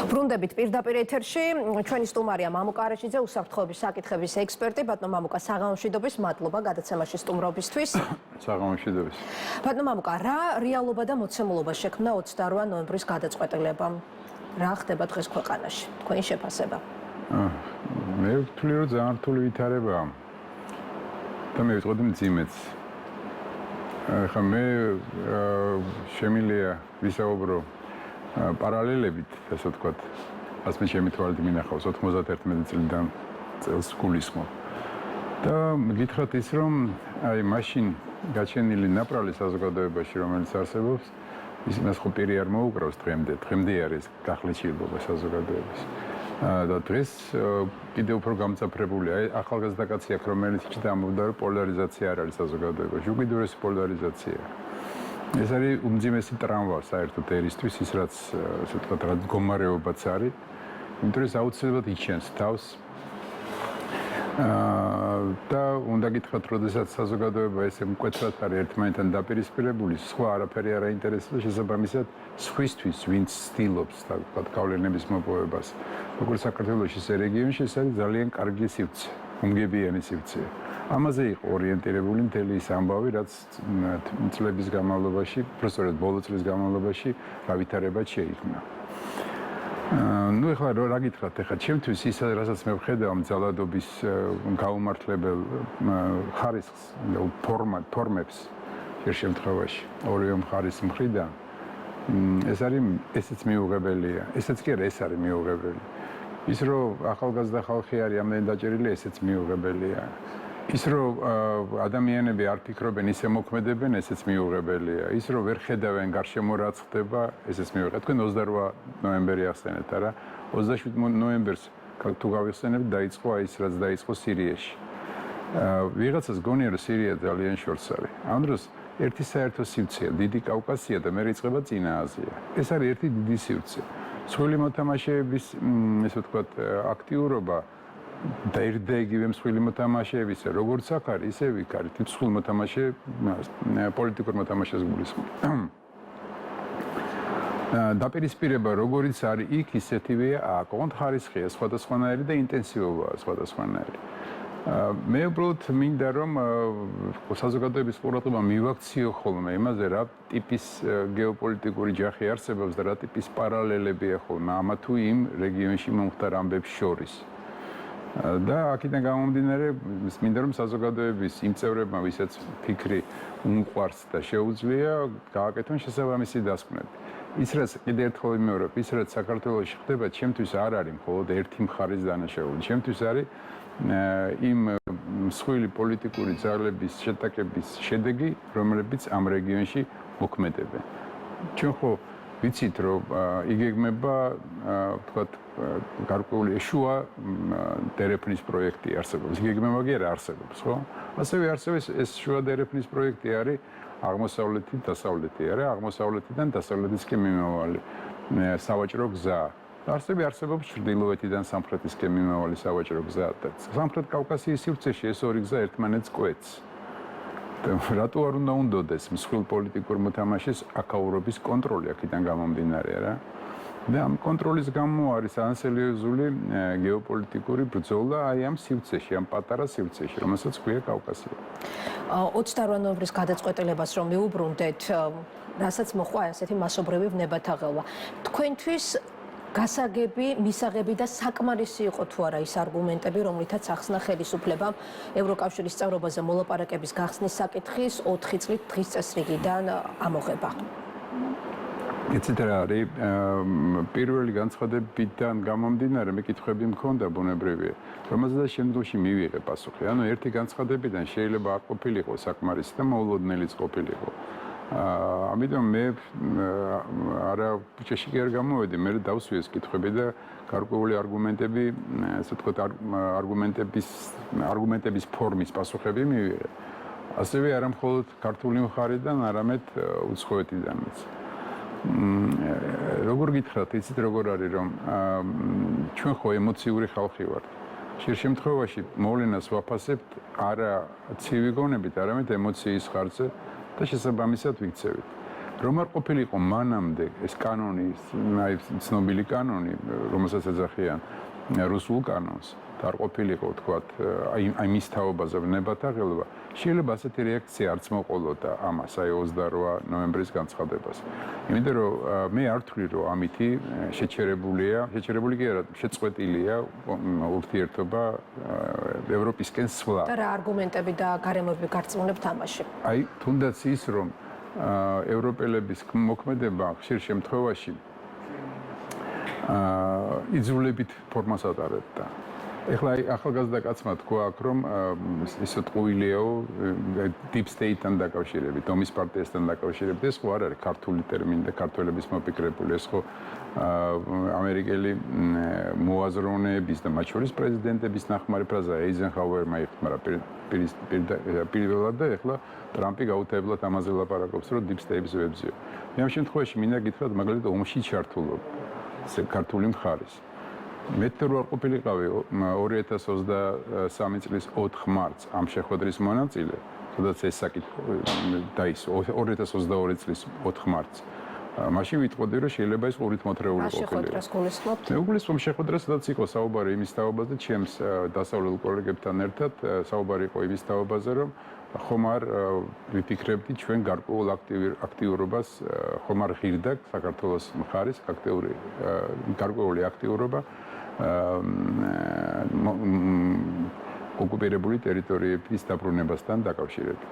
ბრუნდებით პირდაპირ ეთერში ჩვენი სტუმარია მამუკა არაჩიძე, უსაფრთხოების საკითხების ექსპერტი. ბატონო მამუკა, საღამომშვიდობის, მადლობა გადაცემაში სტუმრობისთვის. საღამომშვიდობის. ბატონო მამუკა, რა რეალობა და მოცემულობა შექმნა 28 ნოემბრის გადაწყვეტილებამ? რა ხდება დღეს ქვეყანაში? თქვენი შეფასება? მე ვთვლი, რომ ძალიან რთული ვითარებაა და მე ვიტყოდი მძიმეც. ხა მე შემიძლია ვისაუბრო პარალელებით, ასე ვთქვათ, ასე ჩემი თვალით მინახავს 91 წლიდან წელს გულისხმობ. და გითხრათ ის, რომ აი მაშინ გაჩენილი ნაპრალი საზოგადოებაში, რომელიც არსებობს, იმას ხო პირი არ მოუკრავს დღემდე არის გახლეჩილობა საზოგადოების. და დღეს კიდევ უფრო გამძაფრებულია ახალგაზრდა კაცი აქ, რომელიც ჭდამობდა, რომ პოლარიზაცია არ არის საზოგადოებაში, უკიდურესი პოლარიზაცია. ეს არის უმძიმესი ტრამვა საერთოდ ერისთვის, ის რაც ასე ვთქვათ, რა მდგომარეობაც არის, იმიტომ რომ აუცილებლად იჩენს თავს. და უნდა გითხრათ, როდესაც საზოგადოება ესე მკვეთრად არის ერთმანეთთან დაპირისპირებული, სხვა არაფერი არ აინტერესებს და შესაბამისად სხვისთვის, ვინც ცდილობს თქვათ გავლენების მოპოვებას, როგორც საქართველოს ისე რეგიონში, ეს არის ძალიან კარგი სივრცე, უმგებიანი სივრცე. ამაზე იყო ორიენტირებული მთელი ის ამბავი, რაც წლების განმავლობაში, უბრალოდ ბოლო წლის განმავლობაში გავითარებად შეიქმნა. ნუ ეხლა რა გითხრათ, ეხლა ჩემთვის ის რასაც მე ვხედავ ძალადობის გაუმართლებელ ხარისხს, ფორმებს ერთ შემთხვევაში, ორივე მხარის მხრიდან, ეს არის ესეც მიუღებელია. ესეც კი არა, ეს არის მიუღებელი. ის რომ ახალგაზრდა ხალხი არის ამდენი დაჭერილი, ესეც მიუღებელია. ის რომ ადამიანები არ ფიქრობენ, ისე მოქმედებენ, ესეც მიუღებელია. ის რომ ვერ ხედავენ გარშემო რაც ხდება, ესეც მიუღებელია. თქვენ 28 ნოემბერი ახსენეთ, არა? 27 ნოემბერს თუ გავიხსენებთ, დაიწყო ის, რაც დაიწყო სირიაში. ვიღაცას გონია, რომ სირია ძალიან შორს არის. ამ დროს ერთი საერთო სივრცეა, დიდი კავკასია და მე იწყება წინა აზია. ეს არის ერთი დიდი სივრცე. მსხვილი მოთამაშეების, ესე ვთქვათ, აქტიურობა და იგივე მსხვილი მოთამაშეებისა, როგორც აქ არის, ისე იქ არის. მსხვილ მოთამაშე, პოლიტიკურ მოთამაშეს გულისხმობ. დაპირისპირება როგორიც არის იქ, ისეთივეა აქ. ოღონდ ხარისხია სხვადასხვანაირი და ინტენსივობაა სხვადასხვანაირი. მე უბრალოდ მინდა რომ საზოგადოების ყურადღება მივაქციო ხოლმე იმაზე, რა ტიპის გეოპოლიტიკური ჯახი არსებობს და რა ტიპის პარალელებია ხოლმე ამა თუ იმ რეგიონში მომხდარ ამბებს შორის. და აქედან გამომდინარე, მინდა რომ საზოგადოების იმ წევრებმა, ვისაც ფიქრი უმყვარს და შეუძლია, გააკეთონ შესაბამისი დასკვნები. ის რაც კიდევ ერთხელ ვიმეორებ, ის რაც საქართველოში ხდება, ჩემთვის არ არის მხოლოდ ერთი მხარის დანაშაული. ჩემთვის არის იმ მსხვილი პოლიტიკური ძალების შეტაკების შედეგი, რომლებიც ამ რეგიონში მოქმედებენ. ჩვენ ხო ვიცით, რომ იგეგმება, ვთქვათ, გარკვეული შუა დერეფნის პროექტი არსებობს. იგეგმება კი არა არსებობს, ხო? ასევე არსებობს ეს შუა დერეფნის პროექტი არის აღმოსავლეთით დასავლეთი, არა? აღმოსავლეთიდან დასავლეთისკენ მიმავალი სავაჭრო გზა. არსებობს ჩრდილოეთიდან სამხრეთისკენ მიმავალი სავაჭრო გზა. სამხრეთ კავკასიის სივრცეში ეს ორი გზა ერთმანეთს კვეთს. რატო არ უნდა უნდოდეს მსხვილ პოლიტიკურ მოთამაშეს აქაურობის კონტროლი აქედან გამომდინარე, რა? და ამ კონტროლის გამო არის ანსერიოზული გეოპოლიტიკური ბრძოლა აი ამ სივრცეში, ამ პატარა სივრცეში, რომელსაც ქვია კავკასია. 28 ნოემბრის გადაწყვეტილებას რომ მიუბრუნდეთ, რასაც მოყვა ასეთი მასობრივი ვნებათაღელვა. თქვენთვის მისაღები და საკმარისი იყო თუ არა ის არგუმენტები, რომლითაც ახსნა ხელისუფლებამ ევროკავშირის წევრობაზე მოლაპარაკების გახსნის საკითხის 4 წლით დღის წესრიგიდან ამოღება. იცით რა არის, პირველი განცხადებიდან გამომდინარე მეკითხვები მქონდა ბუნებრივია, რომელზეც შემდგომში მივიღე პასუხი. ანუ ერთი განცხადებიდან შეიძლება არ ყოფილიყო საკმარისი და მოულოდნელიც ყოფილიყო. ამიტომ მე არა ბუჩაში კი არ გამოვედი, მე დავსვიეს კითხვები და გარკვეული არგუმენტები, ასე ვთქვათ, არგუმენტების ფორმის პასუხები მივიღე. ასევე არა მხოლოდ ქართული მხარიდან, არამედ უცხოეთიდანაც. როგორ გითხრათ, იცით როგორ არის, რომ ჩვენ ხო ემოციური ხალხი ვართ. ხშირ შემთხვევაში მოვლენას ვაფასებთ არა ცივი გონებით, არამედ ემოციის ხარჯზე და შესაბამისად ვიქცევით. რომ არ ყოფილიყო მანამდე ეს კანონი, აი ცნობილი კანონი, რომელსაც ეძახიან რუსულ კანონს, და არ ყოფილიყო, თქვათ, აი მის თაობაზე ნებათაღელვა, შეიძლება ასეთი რეაქცია არც მოყოლოდა ამას, აი 28 ნოემბრის განცხადებას. იმიტომ რომ მე არ ვთვლი, რომ ამითი შეჩერებული კი არა, შეწყვეტილია ურთიერთობა ევროპისკენ სვლა. და რა არგუმენტები და გარემოები გარწმუნებთ ამაში? აი, თუნდაც ის, რომ ევროპელების მოქმედება ხშირ შემთხვევაში იძულებით ფორმას ატარებდა. ეხლა ახალგაზრდა კაცმა თქვა აქ, რომ ისო ტყუილიაო deep state-თან დაკავშირებით, ომის პარტიასთან დაკავშირებით, ეს ხო არ არის ქართული ტერმინი და ქართველების მოპიკრებული, ეს ხო ამერიკელი მოაზროვნეების და მათ შორის პრეზიდენტების ნახმარი ფრაზა ეიზენჰაუერმა იხმარა პირველად და ეხლა ტრამპი გაუთებლად ამაზე ლაპარაკობს, რომ deep state-ს ვებზიო. მე ამ შემთხვევაში მინდა გითხრათ, მაგალითად ომში ჩართულობა ქართული მხარის. მე თუ არ ყოფილიყავი 2023 წლის 4 მარტს ამ შეხვედრის მონაწილე, სადაც ეს საკითხი დაისო 2022 წლის 4 მარტს. მაშინ ვიტყოდი, რომ შეიძლება ეს ყურით მოთრეული ყოფილიყო. შეხვედრას გულისხმობთ? მე უგულისხმობ შეხვედრას, სადაც იყო საუბარი იმის თაობაზე, ჩემს დასავლელ კოლეგებთან ერთად საუბარი იყო იმის თაობაზე, რომ ხომ არ ვიფიქრებდი ჩვენ გარკვეულ აქტიურობას, ხომ არ ღირდა საქართველოს მხარის გარკვეული აქტიურობა ოკუპირებული ტერიტორიების დაბრუნებასთან დაკავშირებით.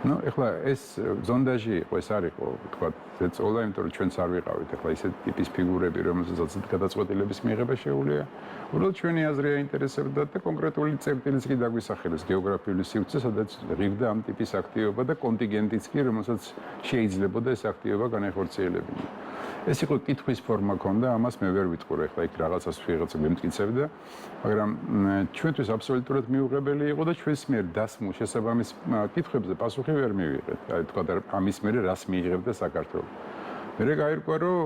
Ну, ეხლა ეს ზონდაჟი იყო, ეს არ იყო, თქვათ, ზეწოლა, იმიტომ რომ ჩვენც არ ვიყავით, ეხლა ისეთ ტიპის ფიგურები, რომელსაც გადაწყვეტილების მიღება შეუძლია. უბრალოდ ჩვენი აზრი აინტერესებდა და კონკრეტული წერტილიც კი დაგვისახელეს გეოგრაფიული სივრცე, სადაც ღირდა ამ ტიპის აქტივობა და კონტინგენტიც კი, რომელსაც შეიძლებოდა ეს აქტივობა განეხორციელებინა. ეს იყო კითხვის ფორმა ქონდა, ამას მე ვერ ვიტყურე, ეხლა იქ რაღაცას ვიღაცა მემტკიცებდა, მაგრამ ჩვენთვის აბსოლუტურად მიუღებელი იყო და ჩვენს მიერ დასმულ შესაბამის კითხვებზე პასუხი ვერ მივიღეთ. აი თქვა ამის მერე რას მიიღებდა საქართველო. მერე გაირკვა, რომ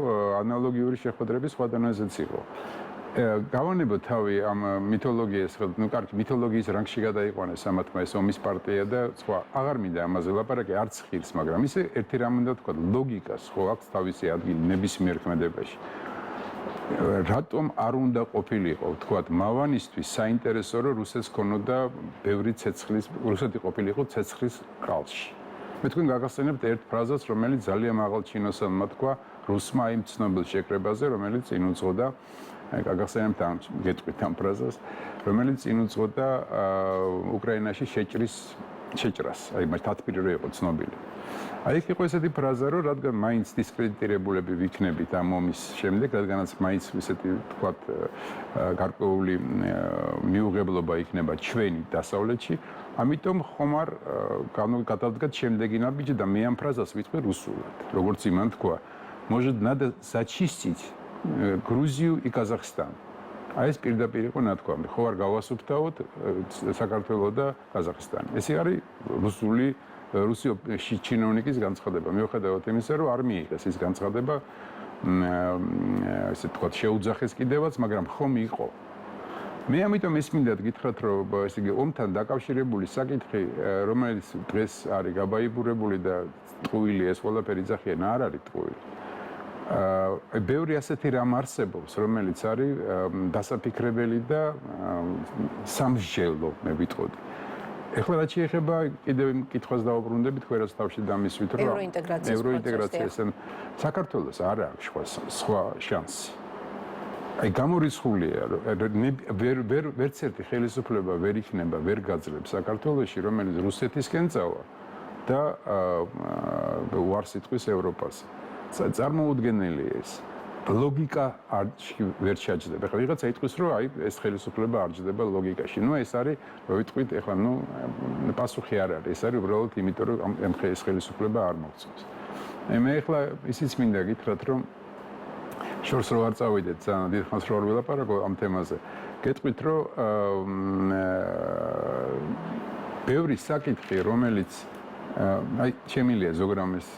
ანალოგიური შეხვედრები სხვა დონეზეც იყო. გავანებო თავი ამ მითოლოგიას, ну, კარგი, მითოლოგიის რანგში გადაიყვანეს ამათმა ეს ომის პარტია და სხვა. აღარ მინდა ამაზე ლაპარაკი, არც ხილს, მაგრამ ისე ერთი რამ უნდა თქვა, ლოგიკას ხო აქვს თავისი ადგილი ნებისმიერ ქმედებაში. რატომ არ უნდა ყოფილიყო, თქვათ, მავანისთვის საინტერესო, რომ რუსეთს ქონოდა ბევრი ცეცხლის, რუსეთი ყოფილიყო ცეცხლის ყალში. მე თქვენ გაგახსენებთ ერთ ფრაზას, რომელიც ძალიან მაღალ ჩინოსანმა თქვა რუსმა იმ ცნობილ შეკრებაზე, რომელიც წინ უძღოდა, გაგახსენებთ ამ გეტყვით ამ ფრაზას, რომელიც წინ უძღოდა უკრაინაში შეჭრას, აი მათ თათბირი იყო ცნობილი. აი იქ იყო ესეთი ფრაზა, რომ რადგან მაინც დისკრედიტირებულები ვიქნებით ამ ომის შემდეგ, რადგანაც მაინც ესეთი თქვათ გარკვეული მიუღებლობა იქნება ჩვენი დასავლეთში, ამიტომ ხომ არ გადავდგათ შემდეგი ნაბიჯი და მე ამ ფრაზას ვიტყვი რუსულად, როგორც იმან თქვა. Может, надо зачистить Грузию и Казахстан. აი ეს პირდაპირ იყო ნათქვამი. ხო არ გავასუფთავოთ საქართველოს და ყაზახստანი. ეს არის რუსი ჩინოვნიკის განცხადება. მიუხედავად იმისა, რომ არ მიიღეს ეს განცხადება, ესე თქვა, შეუძახეს კიდევაც, მაგრამ ხომ იყო. მე ამიტომ ეს მინდა გითხრათ, რომ ესე იგი ომთან დაკავშირებული საკითხი, რომელიც დღეს არის გაბაიბურებული და ტყუილი ეს ყველაფერი ძახიან, არ არის ტყუილი. ბევრი ასეთი რამ არსებობს, რომელიც არის დასაფიქრებელი და სამსჯელო, მე ვიტყოდი. ეხლა რაც შეეხება კიდევ იმ კითხვას დავუბრუნდებით, თქვენს თავში დამისვით, რომ ევროინტეგრაციას საქართველოს არ აქვს სხვა შანსი. აი გამორიცხულია, რომ ვერც ერთი ხელისუფლება ვერ იქნება, ვერ გაძლებს საქართველოში, რომელიც რუსეთისკენ წავა და უარს იტყვის ევროპას. წარმოუდგენელი ეს ლოგიკა არ ვერ შეაჩდება. ეხლა ვიღაცა იტყვის, რომ აი ეს ხელისუფლება არ ჯდება ლოგიკაში. ნუ ეს არის, რო ვიტყვით, ეხლა ნუ პასუხი არ არის. ეს არის უბრალოდ იმიტომ, რომ ეს ხელისუფლება არ მოგწონს. მე ეხლა ისიც მინდა გითხრათ, რომ შორს რო არ წავიდეთ, ძალიან დიდხანს რო არ ვილაპარაკო ამ თემაზე. გეტყვით, რომ ბევრი საკითხი, რომელიც აი შემილია ზოგრამეს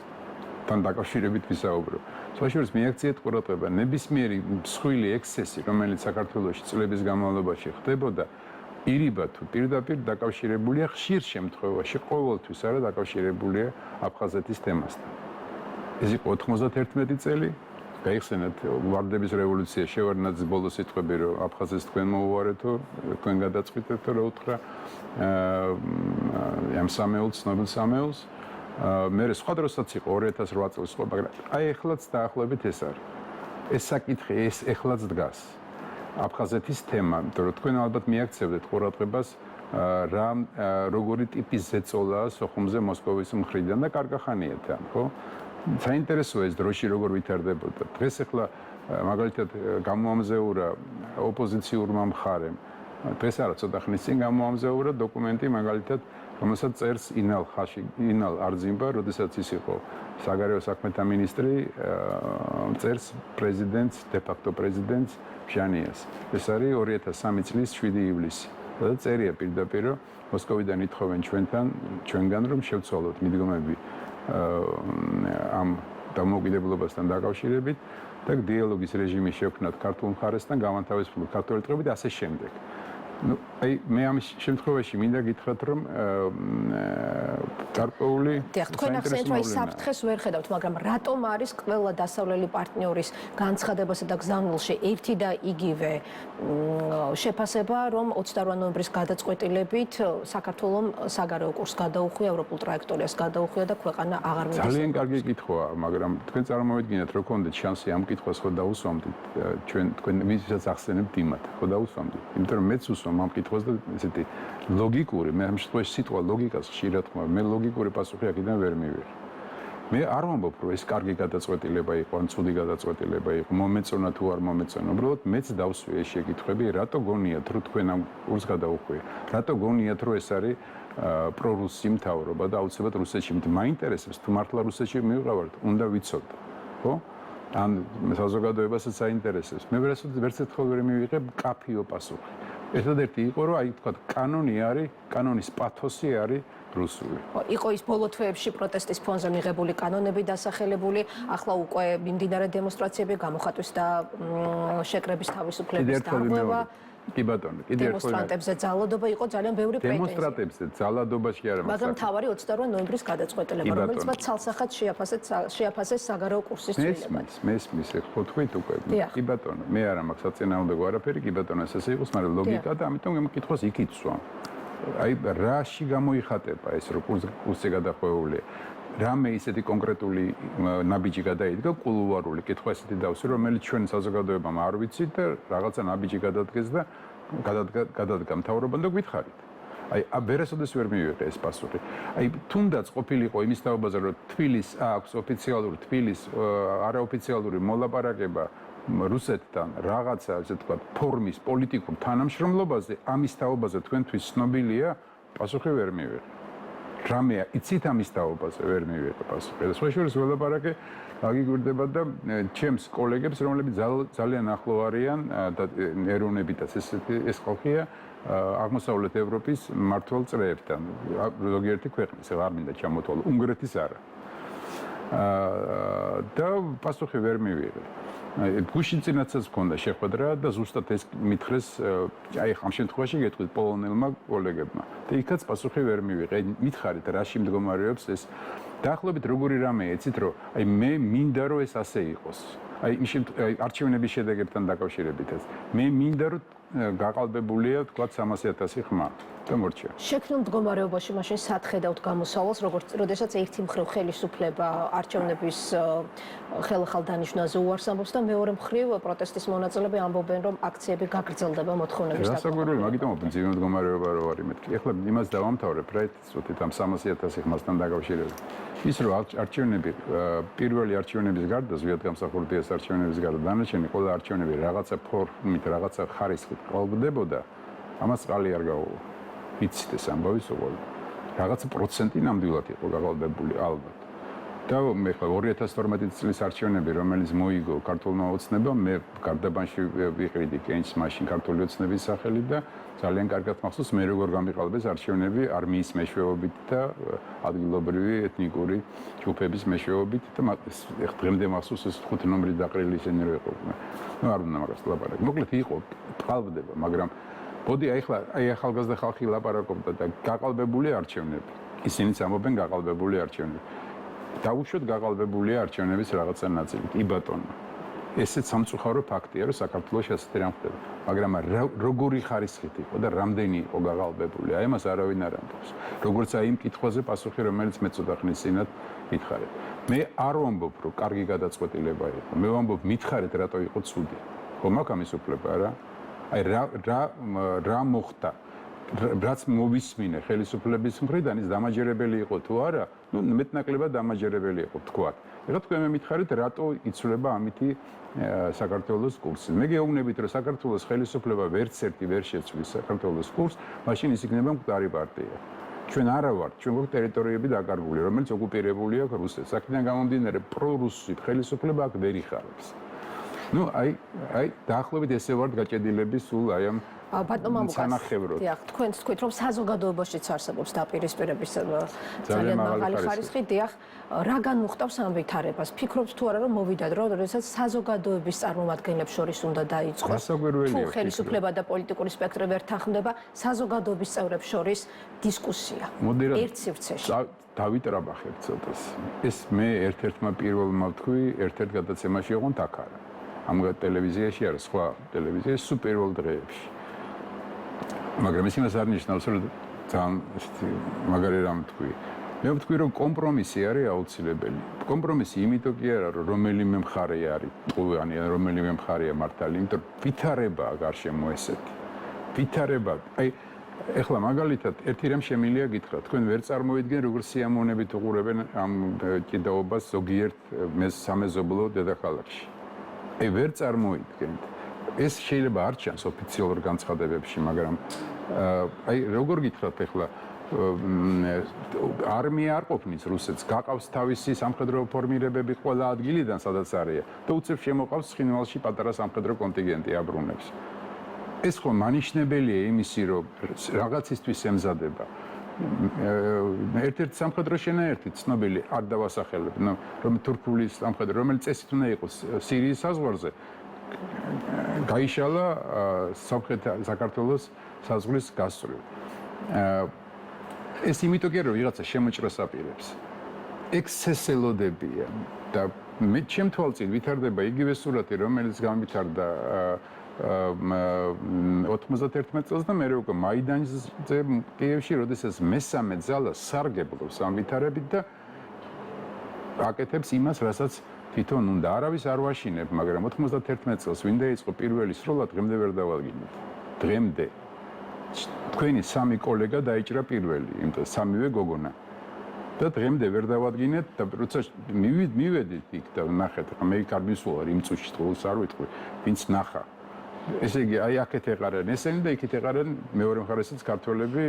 თან დაკავშირებით ვისაუბრო. სხვაშორის მიაქციეთ ყურადღება ნებისმიერი მსხვილი ექსცესი, რომელიც საქართველოში წლების განმავლობაში ხდებოდა, ირიბა თუ პირდაპირ დაკავშირებულია ხშირ შემთხვევაში, ყოველთვის არა დაკავშირებულია აფხაზეთის თემასთან. ეს იყო 91 წელი. გაიხსენეთ ვარდების რევოლუცია შევარდნაძის ბოლოს სიტყვები რომ აფხაზეთს თქვენ მოუვარეთო, თქვენ გადაწყვიტეთო რა უთხრა ამ სამეულს, ცნობილ სამეულს. მე სხვა დროსაც იყო 2008 წელს ხო, მაგრამ აი ეხლაც დაახლოებით ეს არის. ეს საკითხი ეს ეხლაც დგას. აფხაზეთის თემა, იმიტომ რომ თქვენ ალბათ მიაქცევდეთ ყურადღებას რა როგორი ტიპის ზეწოლაა სოხუმზე მოსკოვის მხრიდან და კარგახანია თან, ხო? საინტერესოა ეს დროში როგორ ვითარდებოდა. დღეს ახლა მაგალითად გამოამზეურა ოპოზიციურმა მხარემ. დღეს არა ცოტა ხნის წინ გამოამზეურა დოკუმენტი მაგალითად, რომელსაც წერს ინალ არძიმბა, როდესაც ის იყო საგარეო საქმეთა მინისტრი, წერს პრეზიდენტს, დე-ფაქტო პრეზიდენტს ჟანიას. ეს არის 2003 წლის 7 ივლისი. და წერია პირდაპირ რომ მოსკოვიდან ითხოვენ ჩვენგან რომ შევცვალოთ მიდგომები ამ დამოუკიდებლობასთან დაკავშირებით და დიალოგის რეჟიმი შევქმნათ ქართულ მხარესთან, გამანთავისუფლოთ ქართული ტყეები და ასე შემდეგ. აი მე ამ შემთხვევაში მინდა გითხრათ რომ გარკვეული თქვენ ახსენეთ რომ საფრთხეს ვერ ხედავთ, მაგრამ რატომ არის ყველა დასავლელი პარტნიორის განცხადებასა და გზავნილში ერთი და იგივე შეფასება, რომ 28 ნოემბრის გადაწყვეტილებით საქართველოს საგარეო კურსს გადაუხვია, ევროპულ ტრაექტორიას გადაუხვია და ქვეყანა აღარ მიდის. ძალიან კარგი კითხვაა, მაგრამ თქვენ წარმოვიდგინეთ, რო გქონდეთ შანსი ამ კითხვას ხო დაუსვამდით, თქვენ ვისაც ახსენებთ იმათ, ხო დაუსვამდით. იმიტომ რომ მეც ამ კითხვას და ესეთი ლოგიკური, მე ამ შემთხვევაში სიტყვა ლოგიკას ხშირად ხმარ, მე ლოგიკური პასუხი აქედან ვერ მივიღე. მე არ ვამბობ, რომ ეს კარგი გადაწყვეტილება იყო, ან ცუდი გადაწყვეტილება იყო, მომეწონა თუ არ მომეწონა. უბრალოდ მეც დავსვი ეს შეკითხვები, რატო გონიათ, რომ თქვენ ამ კურსს გადაუხვია? რატო გონიათ, რომ ეს არის პრორუსი მთავრობა და აუცილებლად რუსეთში? მაინტერესებს, თუ მართლა რუსეთში მივყავართ, უნდა ვიცოდო, ხო? ან საზოგადოებასაც საინტერესებს. მე ვერც ერთხელ ვერ მივიღე კაფიო პასუხი. ერთადერთი იყო რომ აი თქვა კანონის პათოსი არის რუსული. იყო ის ბოლო თვეებში პროტესტის ფონზე მიღებული კანონები დასახელებული, ახლა უკვე მიმდინარე დემონსტრაციები, გამოხატვის და შეკრების თავისუფლების დარღვევა. კი ბატონო, კიდევ ერთხელ დემონსტრანტებზე ძალადობა იყო ძალიან ბევრი პრეტენზია. დემონსტრანტებზე ძალადობაში არა, მაგრამ თავარი 28 ნოემბრის გადაწყვეტილება, რომელიც მათ ცალსახად შეაფასეს საგარეო კურსის ცვლილებად. მესმის, ხო თქვით უკვე. კი ბატონო, მე არა მაქვს საწინააღმდეგო არაფერი, კი ბატონო, ესე იყოს, მაგრამ ლოგიკა და ამიტომ ამ კითხვას იქით სვამ. აი რაში გამოიხატება ეს რომ კურსზე გადახვეულია? რამე ისეთი კონკრეტული ნაბიჯი გადაიდგა კულუარული კითხვა ესეთი დავსვი რომელიც ჩვენ საზოგადოებამ არ ვიცით და რაღაცა ნაბიჯი გადადგეს და გადადგა მთავრობამ და გითხარით. აი ვერასოდეს ვერ მივიღე ეს პასუხი. აი თუნდაც ყოფილიყო იმის თაობაზე რომ თბილის აქვს ოფიციალური თბილის არაოფიციალური მოლაპარაკება რუსეთთან რაღაცა ასე თქვა ფორმის პოლიტიკურ თანამშრომლობაზე ამის თაობაზე თქვენთვის ცნობილია პასუხი ვერ მივიღე. რამეა იცით ამის თაობაზე ვერ მივიღე პასუხი. და სხვა შორის ველაპარაკე აგიგვირდება და ჩემს კოლეგებს რომლებიც ძალიან ახლო არიან და ეროვნებითაც ეს ხალხია აღმოსავლეთ ევროპის მმართველ წრეებთან ზოგიერთი ქვეყნის არ მინდა ჩამოთვალო უნგრეთის არა და პასუხი ვერ მივიღე. გუშინ წინაცაც მქონდა შეხვედრა და ზუსტად ეს მითხრეს აი ამ შემთხვევაში გეტყვით პოლონელმა კოლეგებმა და იქაც პასუხი ვერ მივიღე. მითხარით რაში მდგომარეობს ეს დაახლოებით როგორი რამეა იცით რომ აი მე მინდა რომ ეს ასე იყოს. აი არჩევნების შედეგებთან დაკავშირებითაც მე მინდა რომ გაყალბებულია თქვა 300,000 ხმა და მორჩა. შექმნილ მდგომარეობაში მაშინ სათხედავთ გამოსავალს, როდესაც ერთი მხრივ ხელისუფლება არჩევნების ხელახალ დანიშვნაზე უარს ამბობს და მეორე მხრივ პროტესტის მონაწილეები ამბობენ, რომ აქციები გაგრძელდება მოთხოვნების დაკმაყოფილება. გასაკვირველი, მაგიტომ ოფენსივი მდგომარეობა რო არის მეთქი. ეხლა იმას დავამთავრებ, რა იცით ამ 300,000 ხმასთან დაკავშირებით. ის რომ არჩევნები პირველი არჩევნების გარდა, ზოგადად გამსახურდია არჩევნების გარდა, დანარჩენი ყველა არჩევნები რაღაცა ფორმით, რაღაცა ხარისხით ყალბდებოდა, ამას ყალი არ გაუვა. იცით ეს ამბავი სულ. რაღაცა პროცენტი ნამდვილად იყო გაყალბებული ალბათ. და მე ხა 2012 წლის არჩევნები, რომელიც მოიგო ქართულმა ოცნებამ, მე გარდაბანში ვიყრიდი კენჭს მაშინ ქართული ოცნების სახელით და ძალიან კარგად მახსოვს მე როგორ გამიყალბეს არჩევნები არმიის მეშვეობით და ადგილობრივი ეთნიკური ჯგუფების მეშვეობით და დღემდე მახსოვს ეს 5 ნომრის დაყრილი ისინი რო იყო. ნუ არ უნდა მაგას ლაპარაკი. მოკლედ იყო ყალბდება, მაგრამ ბოდი აი ახალგაზრდა ხალხი ლაპარაკობდა და გაყალბებული არჩევნები. ისინიც ამბობენ გაყალბებული არჩევნები. დაუშვათ გაყალბებულია არჩევნების რაღაცა ნაწილი. კი ბატონო. ესეც სამწუხარო ფაქტია, რომ საქართველოს ასეთი რამ ხდება. მაგრამ როგორი ხარისხით იყო და რამდენი იყო გაყალბებული, აი ამას არავინ არ ამბობს. როგორც აი იმ კითხვაზე პასუხი, რომელიც მე ცოტა ხნის წინათ მითხარით. მე არ ვამბობ, რომ კარგი გადაწყვეტილება იყო. მე ვამბობ, მითხარით, რატო იყო ცუდი. ხო, მაქვს ამის უფლება რა. აი რა მოხდა? რაც მოვისმინე ხელისუფლების მხრიდან ის დამაჯერებელი იყო თუ არა, ну მეტნაკლებად დამაჯერებელი იყო თქვა. ეხლა თქვენ მე მითხარით, რატო იცვლება ამითი საქართველოს კურსი. მე გეუბნებით, რომ საქართველოს ხელისუფლება ვერც ერთი ვერ შეცვლის საქართველოს კურსს, მაშინ ის იქნება მკვდარი პარტია. ჩვენ არა ვართ, ჩვენ გვაქვს ტერიტორიები დაკარგული, რომელიც ოკუპირებული აქვს რუსეთს. აქედან გამომდინარე, პრორუსი ხელისუფლება აქ ვერ იხარებს. ну აი დაახლოებით ესე ვართ გაჭედილები სულ აი ამ ბატონო მამუკას, დიახ, თქვენ თქვით, რომ საზოგადოებაშიც არსებობს დაპირისპირების ძალიან მაღალი ხარისხი, დიახ, რა განუხტავს ამ ვითარებას? ფიქრობთ თუ არა, რომ მოვიდა დრო, როდესაც საზოგადოების წარმომადგენლებს შორის უნდა დაიწყოს თუ ხელისუფლება და პოლიტიკური სპექტრები ერთთანხმდება, საზოგადოების წევრებს შორის დისკუსია ერთ სივრცეში. დავიტრაბახებ ცოტას. ეს მე ერთ-ერთმა პირველმა ვთქვი, ერთ-ერთ გადაცემაში ოღონდ აქ არა. ამ ტელევიზიაში არა, სხვა ტელევიზიაში სულ პირველ დღეებში. მაგრამ ის იმას არ ნიშნავს, რომ ძალიან მაგარი რამ თქვი. მე ვთქვი, რომ კომპრომისი არის აუცილებელი. კომპრომისი იმიტომ კი არა, რომ რომელიმე მხარე არის ტყუანი, ან რომელიმე მხარეა მართალი, იმიტომ ვითარებაა გარშემო ესეთი. ვითარება, აი ეხლა მაგალითად ერთი რამ შემიძლია გითხრათ, თქვენ ვერ წარმოვიდგენ როგორ სიამოვნებით უყურებენ ამ ჭიდაობას ზოგიერთ სამეზობლო დედაქალაქში. აი ვერ წარმოვიდგენთ. ეს შეიძლება არ ჩანს ოფიციალურ განცხადებებში, მაგრამ აი როგორ გითხრათ ეხლა არმია არ ყოფნის რუსეთს, გაყავს თავისი სამხედრო ფორმირებები ყველა ადგილიდან, სადაც არიან და უცებ შემოყავს ცხინვალში პატარა სამხედრო კონტინგენტი აბრუნებს. ეს ხო მანიშნებელია იმისი, რომ რაღაცისთვის ემზადება. ერთ-ერთი სამხედრო შენაერთი ცნობილი არ დავასახელებ, რომ თურქული სამხედრო, რომელიც წესით უნდა იყოს სირიის საზღვარზე, გაიშალა საქართველოს საზღვრის გასწვრივ. ეს იმიტომ კი არა, რომ ვიღაცა შემოჭრას აპირებს. ექსესელოდებია და მე ჩემ თვალწინ ვითარდება იგივე სურათი, რომელიც განვითარდა 91 წელს და მე უკვე მაიდანზე კიევში, როდესაც მესამე ძალა სარგებლობს ამ ვითარებით და აკეთებს იმას, რასაც თვითონ უნდა. არავის არ ვაშინებ, მაგრამ 91 წელს ვინ დაიწყო პირველი სროლა, დღემდე ვერ დავალგინოთ. დღემდე. თქვენი სამი კოლეგა დაიჭრა პირველი, იმიტომ სამივე გოგონა. და დღემდე ვერ დავადგინეთ და როცა მივედით იქ და ნახეთ, მე იქ არ მისვლა იმ წუთში თქოს არ ვიტყვი, ვინც ნახა. ესე იგი, აი აქეთ ეყარენ ესენი და იქით ეყარენ მეორე მხარესაც ქართველები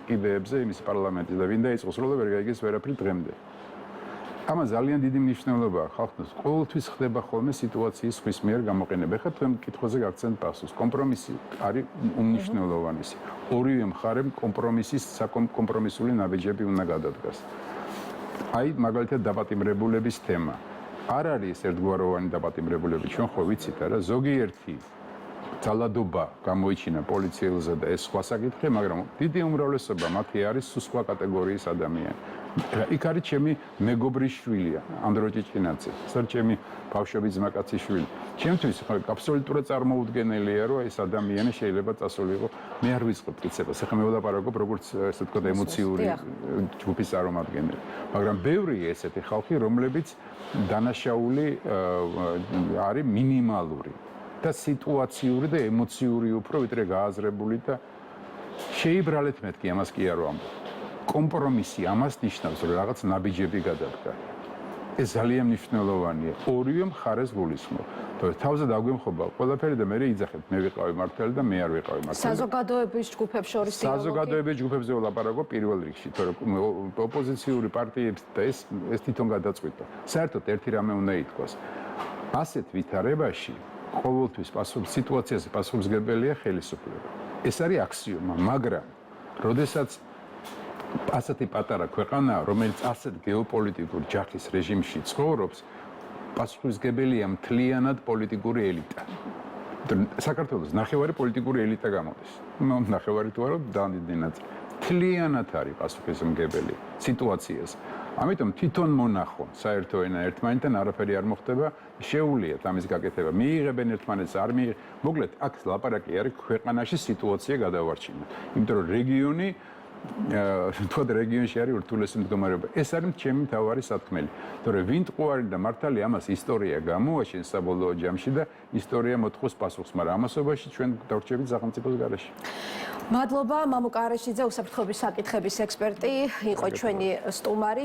კიდეებზე იმის პარლამენტის და ვინ დაიწყოს სროლა ვერ გაიგეს ვერაფერი დღემდე. ამა ძალიან დიდი მნიშვნელობაა ხალხს. ყოველთვის ხდება ხოლმე სიტუაციის ხვის მიერ გამოყენება. ხა თქვენ კითხვაზე გაგცემთ პასუხს. კომპრომისი არის უმნიშვნელოვანესი. ორივე მხარემ კომპრომისის საკომპრომისული ნაბიჯები უნდა გადადგას. აი მაგალითად დაპატიმრებულების თემა. არ არის ერთგვაროვანი დაპატიმრებულები, ჩვენ ხო ვიცით არა, ზოგიერთი ძალადობა გამოიჩინა პოლიციელზე და ეს სხვა საკითხი, მაგრამ დიდი უმრავლესობა მათი არის სხვა კატეგორიის ადამიანი. იქ არის ჩემი მეგობრის შვილია, ანდრო ჭიჭკინაძე, ჩემი ბავშვების ძმაკაცის შვილი. ჩემთვის აბსოლუტურად წარმოუდგენელია, რომ ეს ადამიანი შეიძლება წასულიყო. მე არ ვიწყებ კიცებას, ახლა მე ვლაპარაკობ როგორც ესე ვთქვათ ემოციური ჯგუფის წარმომადგენელი. მაგრამ ბევრია ესეთი ხალხი, რომლებიც დანაშაული არის მინიმალური და სიტუაციური და ემოციური უფრო ვიდრე გააზრებული და შეიბრალეთ მეთქი ამას კი არ ვამბობ. კომპრომისი ამას ნიშნავს, რომ რაღაც ნაბიჯები გადადგა. ეს ძალიან მნიშვნელოვანია. ორივე მხარეს გულისხმობ. თავზე დაგვემხობა ყველაფერი და მე იძახეთ, მე ვიყავი მართალი და მე არ ვიყავი მართალი. საზოგადოების ჯგუფებს შორის დიალოგი. საზოგადოების ჯგუფებზე ვლაპარაკობ პირველ რიგში, თორემ ოპოზიციური პარტიებს და ეს თვითონ გადაწყვიტა. საერთოდ ერთი რამე უნდა ითქვას. ასეთ ვითარებაში ყოველთვის სიტუაციაზე პასუხისმგებელია ხელისუფლება. ეს არის აქსიომა, მაგრამ როდესაც ასეთი პატარა ქვეყანაა, რომელიც ასეთ გეოპოლიტიკურ ჯახის რეჟიმში ცხოვრობს, პასუხისმგებელია მთლიანად პოლიტიკური ელიტა. საქართველოს ნახევარი პოლიტიკური ელიტა გამოდის. ნახევარი თუ არა, ძალიან დიდი ნაწილი. მთლიანად არის პასუხისმგებელი სიტუაციას. ამიტომ თვითონ მონახო საერთო ენა ერთმანეთთან არაფერი არ მოხდება, შეუულიათ ამის გაკეთება. მიიღებენ ერთმანეთს, არ მიიღებენ. მოკლედ, აქ ლაპარაკი არის ქვეყანაში სიტუაცია გადავარჩინოთ. იმიტომ რომ რეგიონი თუნდაც რეგიონში არის ურთულესი მდგომარეობა. ეს არის ჩემი მთავარი სათქმელი. თორე ვინ ტყუარი და მართალი ამას ისტორია გამოაჩენს საბოლოო ჯამში და ისტორია მოთხოვს პასუხს, მაგრამ ამასობაში ჩვენ დავრჩებით სახელმწიფოს გარეშე. მადლობა, მამუკ არეშიძე, უსაფრთხოების საკითხების ექსპერტი, იყო ჩვენი სტუმარი.